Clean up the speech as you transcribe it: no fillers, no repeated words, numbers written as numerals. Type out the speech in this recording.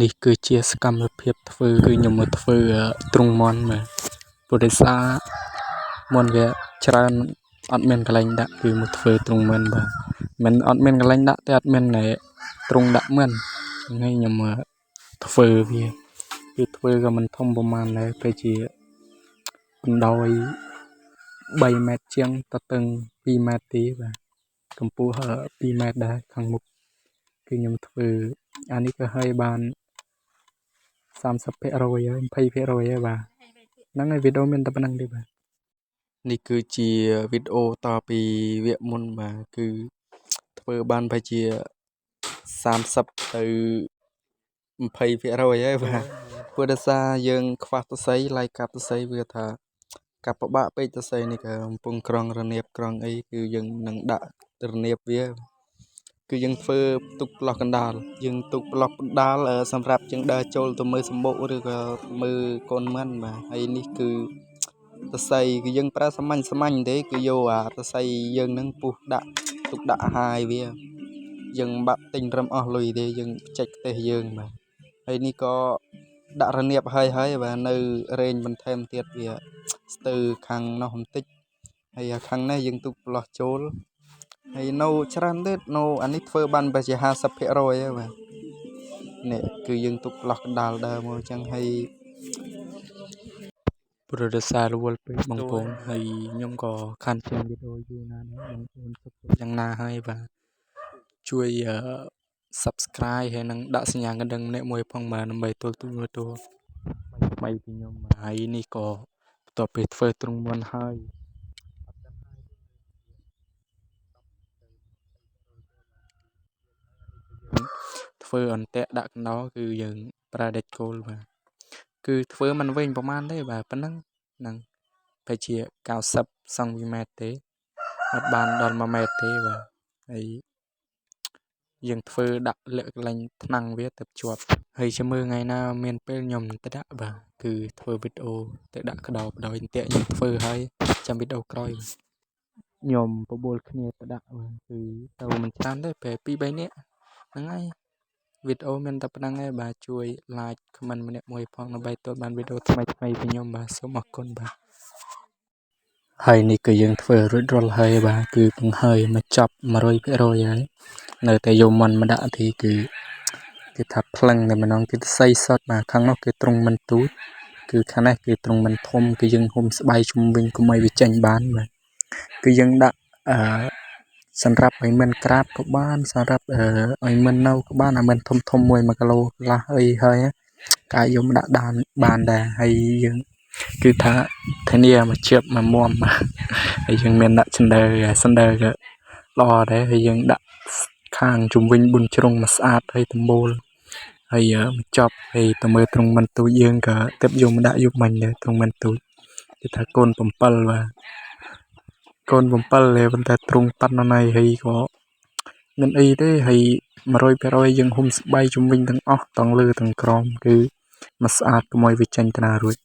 នេះគឺជាសកម្មភាពធ្វើគឺខ្ញុំមកធ្វើទ្រុងមាន់បាទព្រោះដោយសារមាន់វាច្រើនអត់មានកន្លែងដាក់គឺមកធ្វើទ្រុងមាន់បាទមិនអត់មានកន្លែងដាក់តែអត់មានទ្រុងដាក់មាន់ហ្នឹងហើយខ្ញុំធ្វើវាគឺធ្វើក៏មិនធំប្រហែលដែរតែជាបណ្ដោយ3 ម៉ែត្រជាងតតឹង2 ម៉ែត្រទេបាទកម្ពស់2 ម៉ែត្រដែរខាងមុខគឺខ្ញុំធ្វើអានេះក៏ឲ្យបាន30% ហើយ 20% ហើយបាទហ្នឹងហើយវីដេអូមានតែប៉ុណ្្នឹងទេបាទនេះគឺជាវីដេអូតពីវគ្គមុនបាទគឺធ្វើបានប្រហែលជា30ទៅ20% ហើយបាទព្រោះដោយសារយើងខ្វះសរសៃឡាយកាប់សរសៃវាថាកាប់ពិបាកពេកសរសៃនេះក៏កំពុងក្រងរនាបក្រងអីគឺយើងនឹងដាក់រនាបវាគឺយើងធ្វើទុកប្លោះកណ្ដាលយើងទុកប្លោះកណ្ដាលសម្រាប់យើងដើរចូលទៅមើលសម្បុកឬក៏មើលកូនមិនបាទហើយនេះគឺសរសៃគឺយើងប្រើសាមញ្ញទេគឺយកសរសៃយើងនឹងពុះដាក់ទុកដាក់អាហារឲ្យវាយើងបាក់ទិញរឹមអស់លុយទេយើងចែកទេសយើងបាទហើយនេះក៏ដាក់រនាបហើយបាទនៅរែងបន្ថែមទៀតវាស្ទើរខាងនោះបន្តិចហើយខាងនេះយើងទុកប្លោះចូលហើយនៅច្រើនទៀតនៅអានេះធ្វើបានប្រហែលជា50% ហើយបាទនេះគឺយើងទុកប្លោះកណ្ដាលដើមមកអញ្ចឹងហើយព្រោះដោយសាររវល់ពេកបងប្អូនហើយខ្ញុំក៏ខាន់ចេញវីដេអូយូរណាស់ដែរបងប្អូនទុកយ៉ាងណាហើយបាទជួយ Subscribe ហើយនឹងដាក់សញ្ញាកណ្ដឹងម្នាក់មួយផងបាទដើម្បីទទួលថ្មីពីខ្ញុំហើយនេះក៏បន្ទាប់ពីធ្វើទ្រង់មុនហើយធ្វើអន្ទាក់ដាក់កណ្ដោគឺយើងប្រើដេចគោលបាទគឺធ្វើមិនវែងប្រហែលទេបាទប៉ុណ្ណឹងហ្នឹងប្រហែលជា90 សង់ទីម៉ែត្រទេអត់បានដល់1 ម៉ែត្រទេបាទហើយយើងធ្វើដាក់លក្ខកន្លែងថ្នាំងវាទៅជាប់ហើយចាំមើលថ្ងៃណាមានពេលខ្ញុំទៅដាក់បាទគឺធ្វើវីដេអូទៅដាក់កដោបដោយអន្ទាក់ខ្ញុំធ្វើហើយចាំវីដេអូក្រោយខ្ញុំបបួលគ្នាទៅដាក់បាទគឺទៅមិនច្រើនទេពេល2-3 នាក់ហ្នឹងហើយវីដេអូមានតែប៉ុណ្្នឹងឯងបាទជួយ like comment ម្នាក់មួយផងដើម្បីទទួលបានវីដេអូថ្មីៗពីខ្ញុំបាទសូមអរគុណបាទហើយនេះគឺយើងធ្វើរួចរាល់ហើយបាទគឺបង្ហើយមកចប់ 100% ហើយនៅតែយកមិនមកដាក់ទីគឺគេថាផ្លឹងតែម្ដងគឺស័យសតបាទខាងនោះគឺទ្រង់មិនទូចគឺខាងនេះគឺទ្រង់មិនធំគឺយើងហុំស្បៃជុំវិញកុំឲ្យវាចេញបានបាទគឺយើងដាក់សម្រាប់ឲ្យមិនក្រាបក៏បានសម្រាប់ឲ្យមិននៅក៏បានឲ្យមិនធំ1 គីឡូកន្លះអីហើយកាយយកដាក់បានដែរហើយយើងគឺថាធានាមកជៀបមកមុំហើយយើងមានដាក់សណ្ដើក៏ល្អដែរហើយយើងដាក់ខាងជុំវិញ4ជ្រុងមកស្អាតហើយដំបូលហើយមកចប់ហើយទៅមើលទ្រង់មិនទូចយើងក៏ទៅយកមកដាក់យកមិញដែរទ្រង់មិនទូចគេថាកូន7បាទកូន7ហើយប៉ុន្តែទ្រង់ប៉ាត់ណៃហើយក៏មិនអីទេហើយ 100% យើងហុំស្បៃជុំវិញទាំងអស់ទាំងលើទាំងក្រោមគឺមកស្អាតកុំឲ្យវាចេញតាណារួច